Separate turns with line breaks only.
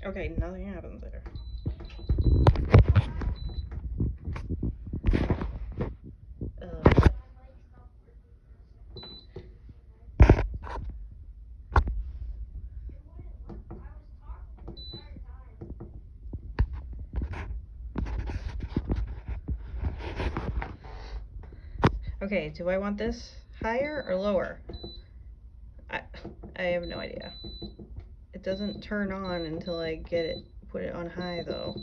Okay, nothing happens there. Okay, do I want this higher or lower? I have no idea. It doesn't turn on until I get it, put it on high though.